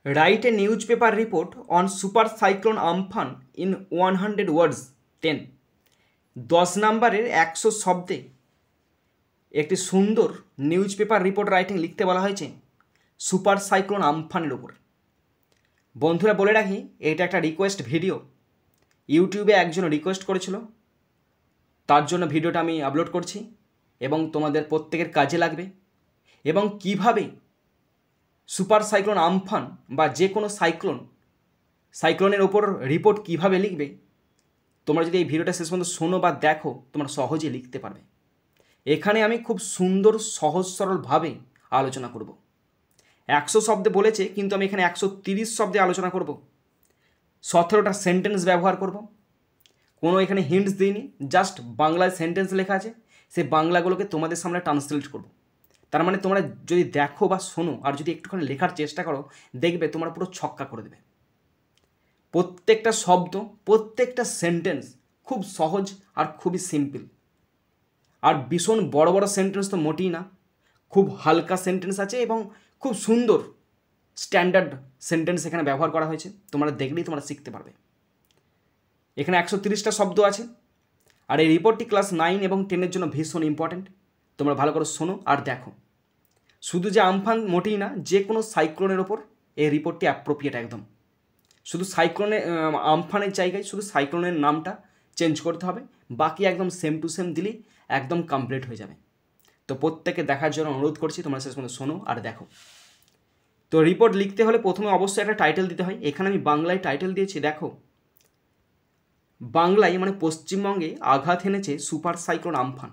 Write a newspaper report on super cyclone Amphan in 100 words. 10 10 নম্বরের 100 শব্দে একটি সুন্দর নিউজ পেপার রিপোর্ট রাইটিং লিখতে বলা হয়েছে সুপার সাইক্লোন আমফানের উপর। বন্ধুরা বলে রাখি, এটা একটা রিকোয়েস্ট ভিডিও। ইউটিউবে একজন রিকোয়েস্ট করেছিল, তার জন্য ভিডিওটা আমি আপলোড করছি এবং তোমাদের প্রত্যেকের কাজে লাগবে। এবং কিভাবে সুপার সাইক্লোন আমফান বা যে কোনো সাইক্লোনের ওপর রিপোর্ট কিভাবে লিখবে, তোমরা যদি এই ভিডিওটা শেষ পর্যন্ত শোনো বা দেখো, তোমরা সহজে লিখতে পারবে। এখানে আমি খুব সুন্দর সহজ সরলভাবে আলোচনা করব। 100 শব্দে বলেছে, কিন্তু আমি এখানে 130 শব্দে আলোচনা করব। 17টা সেন্টেন্স ব্যবহার করব। কোনো এখানে হিন্টস দিইনি, জাস্ট বাংলায় সেন্টেন্স লেখা আছে, সেই বাংলাগুলোকে তোমাদের সামনে ট্রান্সলেট করব। তার মানে তোমরা যদি দেখো বা শোনো আর যদি একটুখানি লেখার চেষ্টা করো, দেখবে তোমরা পুরো ছক্কা করে দেবে। প্রত্যেকটা শব্দ, প্রত্যেকটা সেন্টেন্স খুব সহজ আর খুবই সিম্পল। আর ভীষণ বড় বড় সেন্টেন্স তো মোটেই না, খুব হালকা সেন্টেন্স আছে এবং খুব সুন্দর স্ট্যান্ডার্ড সেন্টেন্স এখানে ব্যবহার করা হয়েছে। তোমরা দেখলেই তোমরা শিখতে পারবে। এখানে 130টা শব্দ আছে। আর এই রিপোর্টটি ক্লাস 9 এবং 10-এর জন্য ভীষণ ইম্পর্ট্যান্ট। তোমরা ভালো করে শোনো আর দেখো। শুধু যে আমফান মোটেই না, যে কোনো সাইক্লোনের ওপর এই রিপোর্টটি অ্যাপ্রোপ্রিয়েট একদম। শুধু আমফানের জায়গায় শুধু সাইক্লোনের নামটা চেঞ্জ করতে হবে, বাকি একদম সেম টু সেম দিলেই একদম কমপ্লিট হয়ে যাবে। তো প্রত্যেকে দেখার জন্য অনুরোধ করছি, তোমরা শেষ পর্যন্ত শোনো আর দেখো। তো রিপোর্ট লিখতে হলে প্রথমে অবশ্যই একটা টাইটেল দিতে হয়। এখানে আমি বাংলায় টাইটেল দিয়েছি, দেখো। বাংলায় মানে পশ্চিমবঙ্গে আঘাত এনেছে সুপার সাইক্লোন আমফান।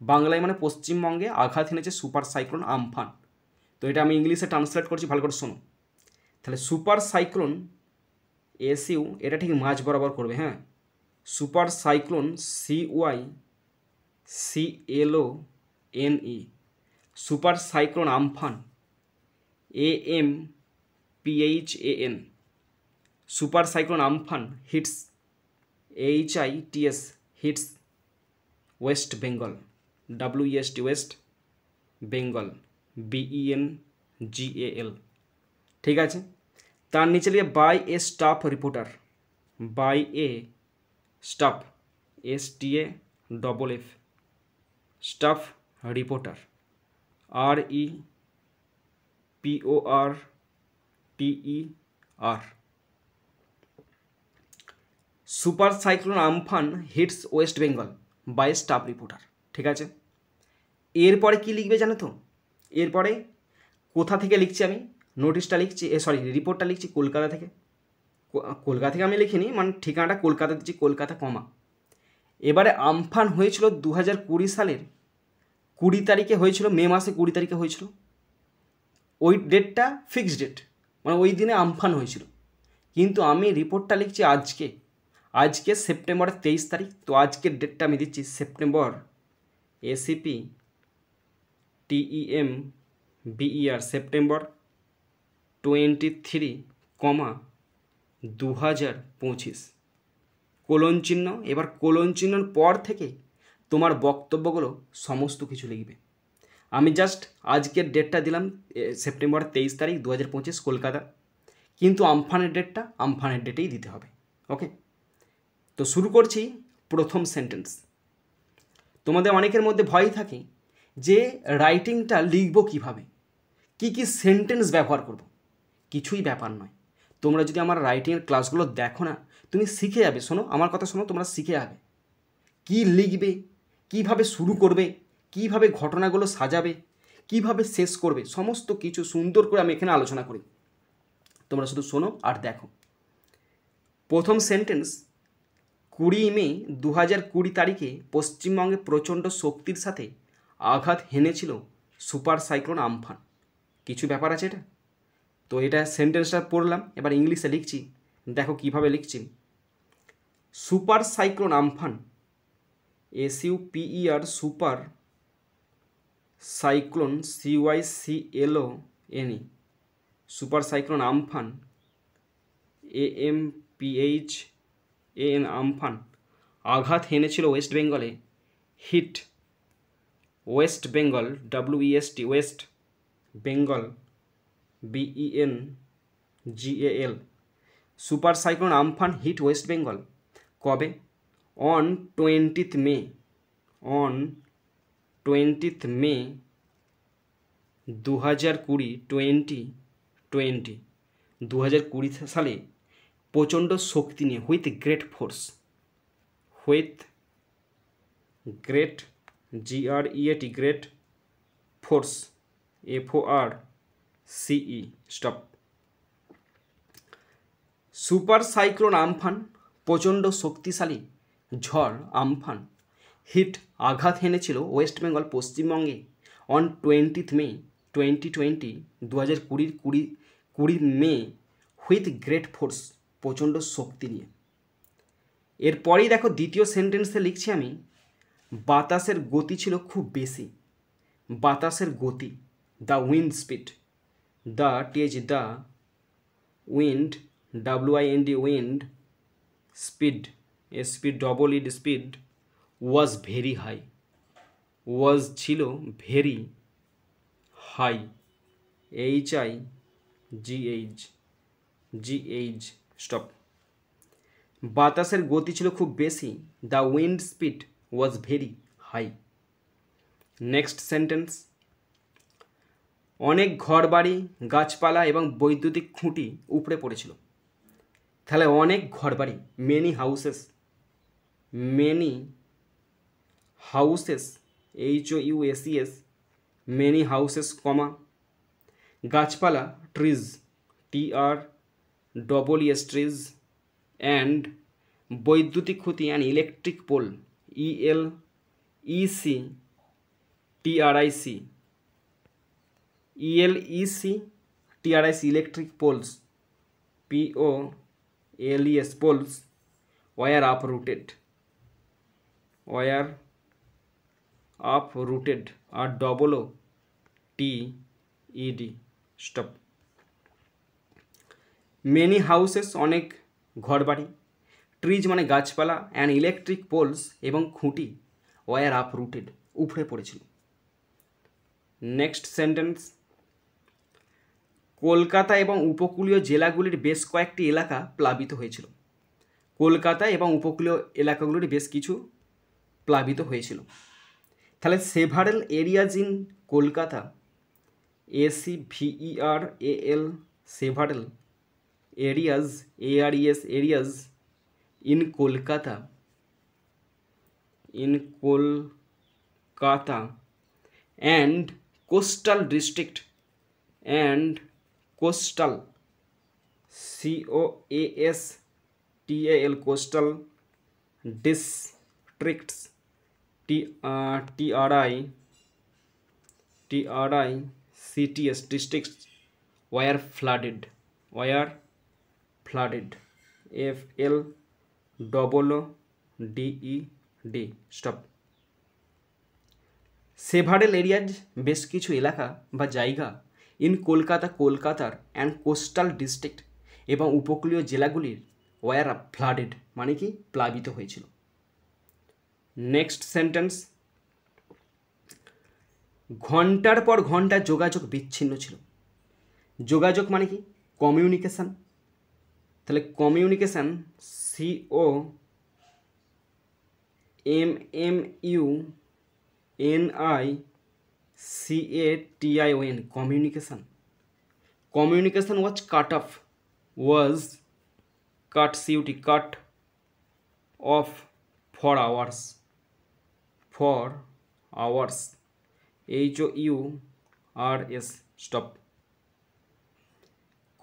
বাংলায় মানে পশ্চিমবঙ্গে আঘাত এনেছে সুপার সাইক্লোন আমফান। তো এটা আমি ইংলিশে ট্রান্সলেট করছি, ভালো করে শোনো। তাহলে সুপার সাইক্লোন এসইউ এটা ঠিক মাঝ বরাবর করবে, হ্যাঁ। Super cyclone CYCLONE, super cyclone Amphan AMPHAN, super cyclone Amphan hits HITS, hits West Bengal, WEST West Bengal, BENGAL। ঠিক আছে। তার নিচে লিখে by a staff reporter, by a staff STAFF, staff reporter REPORTER। Super cyclone Amphan hits West Bengal by staff reporter. ঠিক আছে। এরপরে কি লিখবে জানো তো? এরপরে কোথা থেকে লিখছি আমি? নোটিশটা লিখছি, রিপোর্টটা লিখছি কলকাতা থেকে। কলকাতা থেকে আমি লিখিনি, মানে ঠিকানাটা কলকাতা দিচ্ছি, কলকাতা কমা। এবারে আমফান হয়েছিল 2020 সালের 20 তারিখে হয়েছিল, মে মাসে 20 তারিখে হয়েছিল। ওই ডেটটা ফিক্সড ডেট, মানে ওই দিনে আমফান হয়েছিল। কিন্তু আমি রিপোর্টটা লিখছি আজকে সেপ্টেম্বরের 23 তারিখ। তো আজকের ডেটটা আমি দিচ্ছি সেপ্টেম্বর SEPTEMBER, সেপ্টেম্বর 23, 2025, কোলন চিহ্ন। এবার কোলন চিহ্নর পর থেকে তোমার বক্তব্যগুলো সমস্ত কিছু লিখবে। আমি জাস্ট আজকের ডেটটা দিলাম সেপ্টেম্বর 23 তারিখ 2025, কলকাতা। কিন্তু আমফানের ডেটটা আমফানের ডেটেই দিতে হবে। ওকে, তো শুরু করছি প্রথম সেন্টেন্স। তোমাদের অনেকের মধ্যে ভয় থাকে যে রাইটিংটা লিখবো কীভাবে, কী কী সেন্টেন্স ব্যবহার করব। কিছুই ব্যাপার নয়। তোমরা যদি আমার রাইটিংয়ের ক্লাসগুলো দেখো না, তুমি শিখে যাবে। শোনো, আমার কথা শোনো, তোমরা শিখে যাবে কী লিখবে, কীভাবে শুরু করবে, কীভাবে ঘটনাগুলো সাজাবে, কীভাবে শেষ করবে, সমস্ত কিছু সুন্দর করে আমি এখানে আলোচনা করি। তোমরা শুধু শোনো আর দেখো। প্রথম সেন্টেন্স, 20 মে 2020 তারিখে পশ্চিমবঙ্গে প্রচণ্ড শক্তির সাথে আঘাত হেনেছিল সুপার সাইক্লোন আমফান। কিছু ব্যাপার আছে এটা। তো এটা সেন্টেন্সটা পড়লাম, এবার ইংলিশে লিখছি, দেখো কিভাবে লিখছি। Super cyclone Amphan, SUPER, super cyclone CYCLONE, super cyclone Amphan AMPHAN, Amphan আঘাত হেনেছিল ওয়েস্ট বেঙ্গলে, hit West Bengal, WEST West Bengal, BENGAL, GAL। Super cyclone Amphan hit West Bengal কবে? On 20th May, on 20th মে 2020, 2020 সালে প্রচণ্ড শক্তি নিয়ে, with great force, with great GREAT, great force, FORCE, stop. Super cyclone Amphan প্রচণ্ড শক্তিশালী ঝড় আমফান হিট আঘাত হেনেছিল ওয়েস্ট বেঙ্গল পশ্চিমবঙ্গে on 20th May 2020, 2020 May, with great force, প্রচণ্ড শক্তি নিয়ে। এরপরেই দেখো দ্বিতীয় সেন্টেন্সে লিখছি আমি, বাতাসের গতি ছিল খুব বেশি। বাতাসের গতি, the wind speed, the wind, WIND, wind, speed, SPEED, speed, was very high, was ছিল, ভেরি, হাই, HIGH, স্টপ। বাতাসের গতি ছিল খুব বেশি, the wind speed was very high. Next sentence, অনেক ঘরবাড়ি, গাছপালা এবং বৈদ্যুতিক খুঁটি উপড়ে পড়েছিল। তাহলে অনেক ঘরবাড়ি, many houses, many houses, HOUSES, many houses, comma, গাছপালা, ট্রিজ, TREES, ট্রিজ, অ্যান্ড বৈদ্যুতিক খুঁটি, and electric pole, ELEC, TRIC, electric poles, POLES, poles, were uprooted, ROOTED, stop. Many houses, অনেক ঘরবাড়ি, ট্রিজ মানে গাছপালা, অ্যান্ড ইলেকট্রিক পোলস, এবং খুঁটি, war uprooted, উপড়ে পড়েছিল। নেক্সট সেন্টেন্স, কলকাতা এবং উপকূলীয় জেলাগুলির বেশ কয়েকটি এলাকা প্লাবিত হয়েছিল। কলকাতা এবং উপকূলীয় এলাকাগুলির বেশ কিছু প্লাবিত হয়েছিল। তাহলে several areas in Kolkata, SEVERAL, several areas, ARES, areas, in Kolkata, and coastal district, and coastal, COASTAL, coastal districts, TRICTS, districts, were flooded, FLOODED, stop। Several areas, বেশ কিছু এলাকা বা জায়গা, ইন কলকাতা, কলকাতার, অ্যান্ড কোস্টাল ডিস্ট্রিক্ট, এবং উপকূলীয় জেলাগুলির, ওয়ার ফ্লাডেড মানে কি প্লাবিত হয়েছিল। নেক্সট সেন্টেন্স, ঘন্টার পর ঘন্টা যোগাযোগ বিচ্ছিন্ন ছিল। যোগাযোগ মানে কি কমিউনিকেশান। তাহলে communication, COMMUNICATION, communication. Communication was cut off, cut off for hours, HOURS, stop।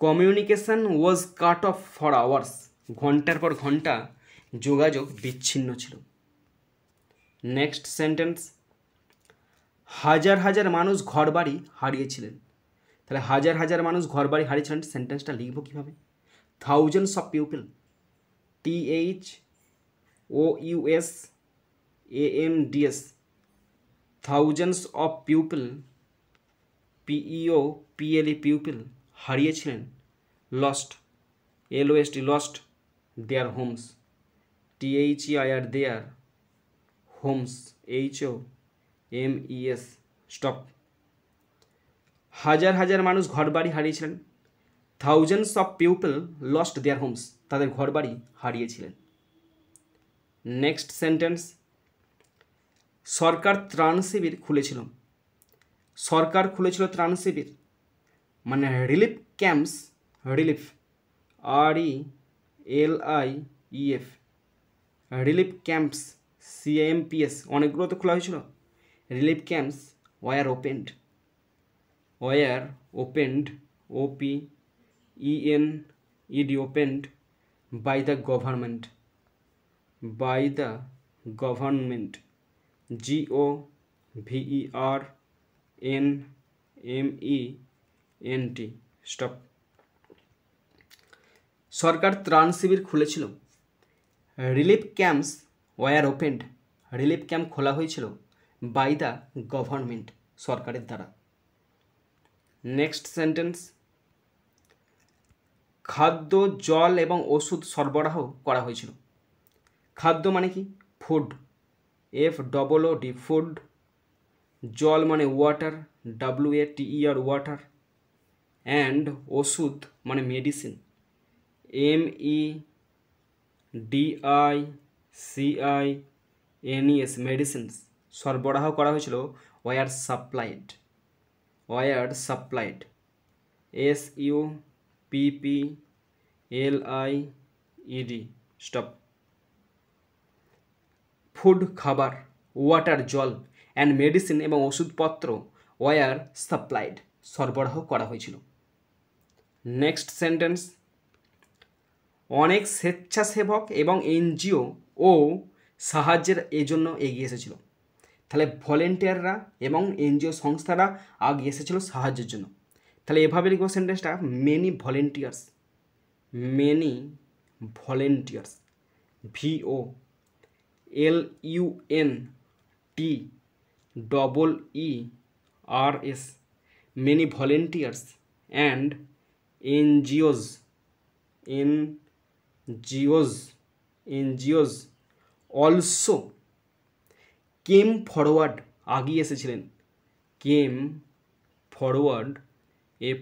Communication was cut off for hours, ঘন্টার পর ঘন্টা যোগাযোগ বিচ্ছিন্ন ছিল। নেক্সট সেন্টেন্স, হাজার হাজার মানুষ ঘরবাড়ি হারিয়েছিলেন। তাহলে হাজার হাজার মানুষ ঘরবাড়ি হারিয়েছিলেন, সেন্টেন্সটা লিখব কীভাবে? Thousands of people, THOUSANDS, thousands of people, PEOPLE, people, হারিয়েছিলেন, lost, LOST, lost their homes, THEIR, their homes, HOMES, stop. হাজার হাজার মানুষ ঘরবাড়ি হারিয়েছিলেন, thousands of people lost their homes, তাদের ঘরবাড়ি হারিয়েছিলেন। নেক্সট সেন্টেন্স, সরকার ত্রাণ শিবির খুলেছিল। সরকার খুলেছিল ত্রাণ শিবির মানে relief camps, relief RELIEF, relief camps CAMPS, অনেকগুলো তো খোলা হয়েছিল। Relief camps were opened, OPENED, opened by the government, GOVERNMENT, stop. সরকার ত্রাণ শিবির খুলেছিল। Relief camps were opened, relief camp খোলা হয়েছিল বাই দ্য গভর্নমেন্ট, সরকারের দ্বারা। নেক্সট সেন্টেন্স, খাদ্য, জল এবং ওষুধ সরবরাহ করা হয়েছিল। খাদ্য মানে কি? Food, FOOD, food. জল মানে ওয়াটার, WATER, ওয়াটার। অ্যান্ড ওষুধ মানে মেডিসিন, MEDICINES, মেডিসিনস। সরবরাহ করা হয়েছিল were supplied, SUPPLIED, stop. Food খাবার, ওয়াটার জল, অ্যান্ড মেডিসিন এবং ওষুধপত্র ওয়ার সাপ্লাইড সরবরাহ করা হয়েছিল। নেক্সট সেন্টেন্স, অনেক স্বেচ্ছাসেবক এবং NGO ও সাহায্যের এজন্য এগিয়ে এসেছিল। তাহলে ভলেন্টিয়াররা এবং NGO সংস্থারা এগিয়ে এসেছিল সাহায্যের জন্য। তাহলে এভাবে লিখব সেন্টেন্সটা, many volunteers, VOLUNTEERS, many volunteers and NGOs also came forward, আগিয়ে এসেছিলেন। came forward,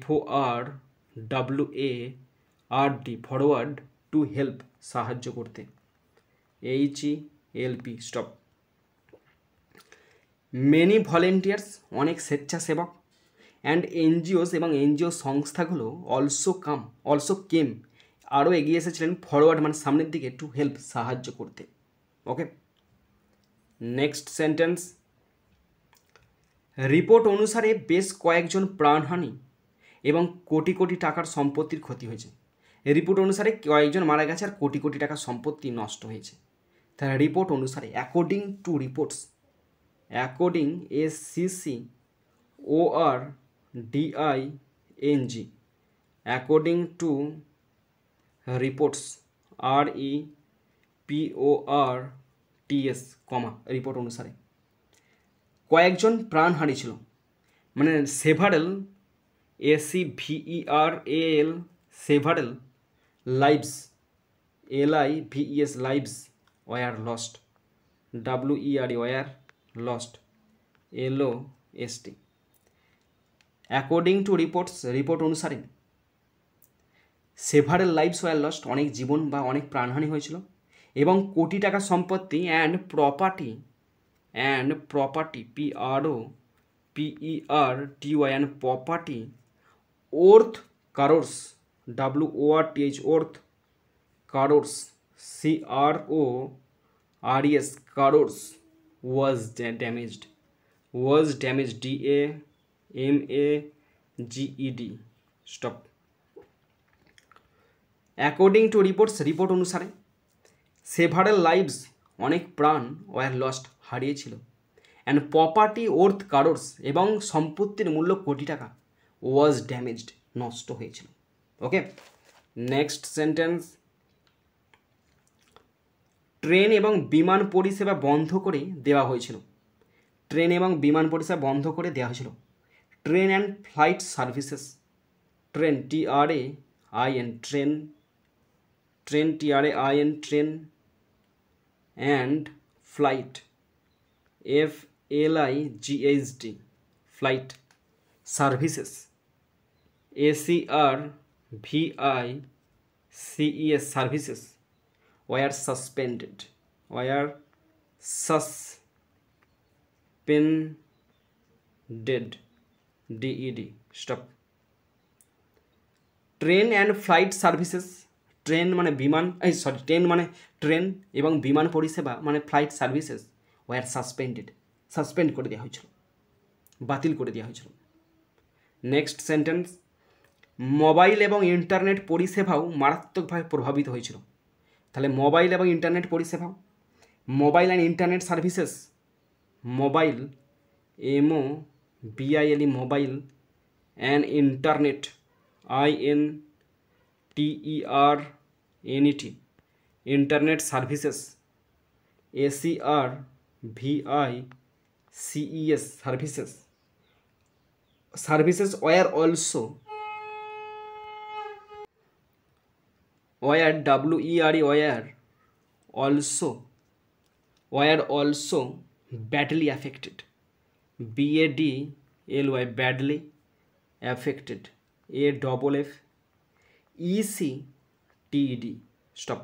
FORWARD, forward, to help, সাহায্য করতে, HELP, স্টপ। মেনি ভলেন্টিয়ার্স, অনেক স্বেচ্ছাসেবক, অ্যান্ড NGOs এবং NGO সংস্থাগুলো অলসো কেম, আরও এগিয়ে এসেছিলেন, ফরওয়ার্ড মানে সামনের দিকে, টু হেল্প, সাহায্য করতে। ওকে, নেক্সট সেন্টেন্স, রিপোর্ট অনুসারে বেশ কয়েকজন প্রাণহানি এবং কোটি কোটি টাকার সম্পত্তির ক্ষতি হয়েছে। রিপোর্ট অনুসারে কয়েকজন মারা গেছে আর কোটি কোটি টাকার সম্পত্তি নষ্ট হয়েছে। তাহলে রিপোর্ট অনুসারে, according to reports, according ACCORDING, according to reports, REPORTS, report অনুসারে কয়েকজন প্রাণ হারিয়েছিল মানে several, SEVERAL, several lives, LIVES, lives were lost, WERE, were lost, LOST। According to reports, report অনুসারে সেভারেল লাইভস ওয়ার লস্ট, অনেক জীবন বা অনেক প্রাণহানি হয়েছিল, এবং কোটি টাকা সম্পত্তি and property, PROPERTY, and property worth crores, WORTH, worth crores, CRORS, crores was damaged, DAMAGED, stop. According to reports, report অনুসারে সেভারেল লাইভস, অনেক প্রাণ, ওয়ার লস্ট, হারিয়েছিল, অ্যান্ড প্রপার্টি ওর্থ কারোর্স, এবং সম্পত্তির মূল্য কোটি টাকা, ওয়াজ ড্যামেজড, নষ্ট হয়েছিল। ওকে, নেক্সট সেন্টেন্স, ট্রেন এবং বিমান পরিষেবা বন্ধ করে দেওয়া হয়েছিল। ট্রেন এবং বিমান পরিষেবা বন্ধ করে দেওয়া হয়েছিল। Train and flight services, train, TRAIN, train, TRAIN, train, and flight, FLIGHT, flight services, VICES services were suspended. Were suspended. DED. Stop. Train and flight services, train মানে বিমান, ট্রেন মানে ট্রেন এবং বিমান পরিষেবা মানে flight services were suspended, suspend করে দেওয়া হয়েছিল, বাতিল করে দেওয়া হয়েছিল। নেক্সট সেন্টেন্স, মোবাইল এবং ইন্টারনেট পরিষেবাও মারাত্মকভাবে প্রভাবিত হয়েছিল। তাহলে মোবাইল এবং ইন্টারনেট পরিষেবাও, mobile and internet services, mobile MOBILE mobile and internet INTERNET internet services SERVICES services, services were also were were also badly affected, BADLY badly affected, AFFECTED. Stop.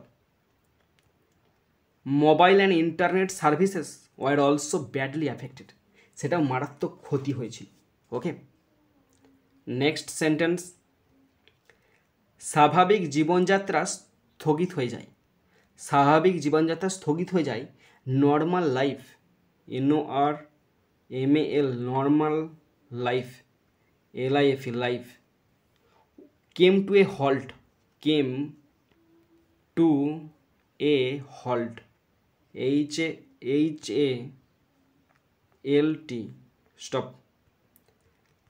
Mobile and internet services were also badly affected, সেটাও মারাত্মক ক্ষতি হয়েছিল। ওকে, next sentence, স্বাভাবিক জীবনযাত্রা স্থগিত হয়ে যায়, স্বাভাবিক জীবনযাত্রা স্থগিত হয়ে যায়, normal life NORMAL normal life LIFE life came to a halt, came to a halt HALT. Stop.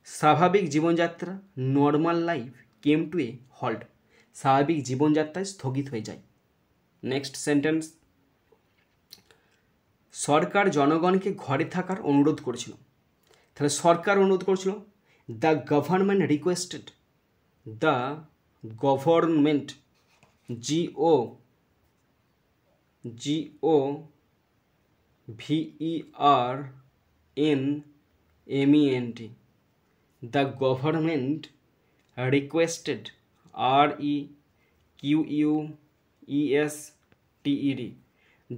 স্বাভাবিক জীবনযাত্রা normal life came to a halt, স্বাভাবিক জীবনযাত্রায় স্থগিত হয়ে যায়। নেক্সট সেন্টেন্স, সরকার জনগণকে ঘরে থাকার অনুরোধ করেছিল। তাহলে সরকার অনুরোধ করেছিল, the government requested, the government GOVERNMENT, the government requested REQUESTED,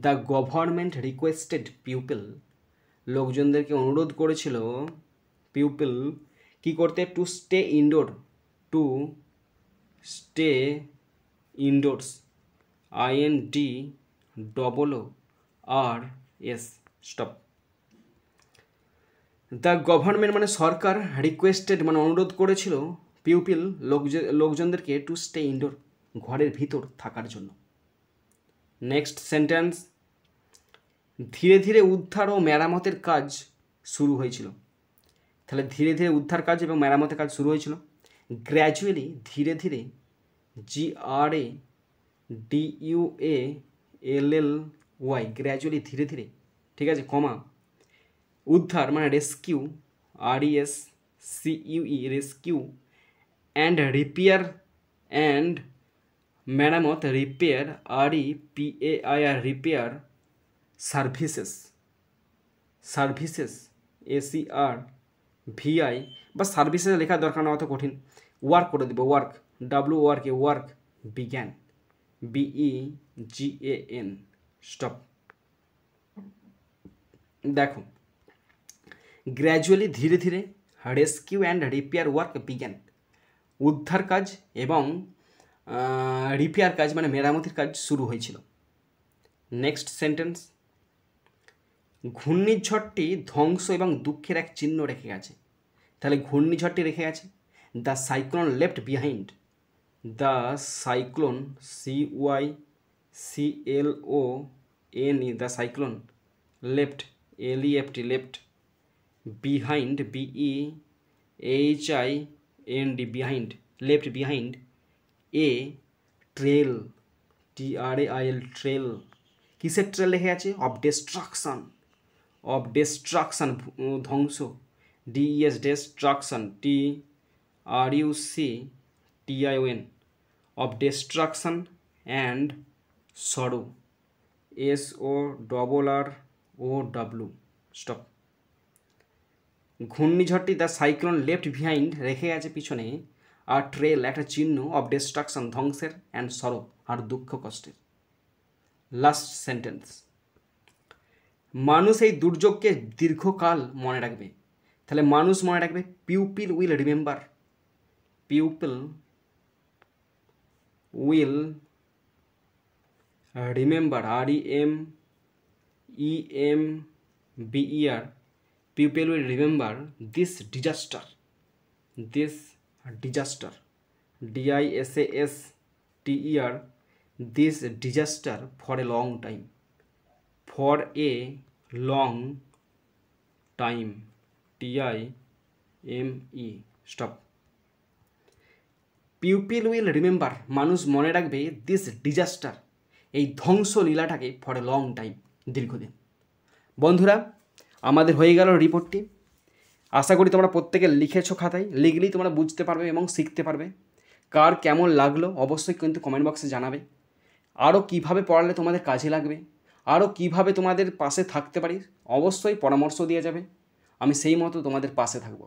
the government requested people, লোকজনদেরকে অনুরোধ করেছিল পিপল কি করতে, to stay indoor, to stay indoors INDOORS. Stop. The government মানে সরকার, রিকোয়েস্টেড মানে অনুরোধ করেছিল, পিউপিল লোকজনদেরকে টু স্টে ইনডোর ঘরের ভিতর থাকার জন্য। নেক্সট সেন্টেন্স, ধীরে ধীরে উদ্ধার ও মেরামতের কাজ শুরু হয়েছিল। তাহলে ধীরে ধীরে উদ্ধার কাজ এবং মেরামতের কাজ শুরু হয়েছিল। গ্র্যাজুয়ালি ধীরে ধীরে GRADUALLY গ্র্যাজুয়ালি ধীরে ধীরে, ঠিক আছে, কমা উদ্ধার মানে rescue RESCUE rescue and repair and মেরামত repair REPAIR repair services, services SERVI বা সার্ভিসেস লেখার দরকার না, অত কঠিন, ওয়ার্ক করে দেবো, ওয়ার্ক ওয়ার্ক বিজ্ঞান BEGAN. স্টপ। দেখো, গ্র্যাজুয়ালি ধীরে ধীরে রেস্কিউ অ্যান্ড রিপেয়ার ওয়ার্ক বিজ্ঞান, উদ্ধার কাজ এবং রিপেয়ার কাজ মানে মেরামতির কাজ শুরু হয়েছিল। নেক্সট সেন্টেন্স, ঘূর্ণিঝড়টি ধ্বংস এবং দুঃখের এক চিহ্ন রেখে গেছে। তাহলে ঘূর্ণিঝড়টি রেখে গেছে, the cyclone left behind, the cyclone CYCLONE the cyclone left LEFT left behind BEHIND behind left behind a trail TRAIL trail, কিসের ট্রেল লেখে আছে, অফ ডিস্ট্রাকশন ধ্বংস DES destruction TRUCTION of destruction and sorrow SORROW. Stop. ঘূর্ণিঝড়টি the cyclone left behind রেখে গেছে পিছনে আর trail একটা চিহ্ন অফ ডিস্ট্রাকশন, ধ্বংসের, অ্যান্ড সরো আর দুঃখ কষ্টের। লাস্ট সেন্টেন্স, মানুষ এই দুর্যোগকে দীর্ঘকাল মনে রাখবে। তাহলে মানুষ মনে রাখবে, people will remember, people will remember, REMEMBER, people will remember this disaster, DISASTER, this disaster for a long time, TIME, stop. People will remember, মানুষ মনে রাখবে, দিস ডিজাস্টার, এই ধ্বংসলীলাটাকে, ফর এ লং টাইম, দীর্ঘদিন। বন্ধুরা, আমাদের হয়ে গেল রিপোর্টটি। আশা করি তোমরা প্রত্যেকে লিখেছো খাতায়, লিখলেই তোমরা বুঝতে পারবে এবং শিখতে পারবে। কার কেমন লাগলো অবশ্যই কিন্তু কমেন্ট বক্সে জানাবে। আরও কীভাবে পড়ালে তোমাদের কাজে লাগবে, আরও কীভাবে তোমাদের পাশে থাকতে পারি, অবশ্যই পরামর্শ দিয়ে যাবে। আমি সেই মতো তোমাদের পাশে থাকবো।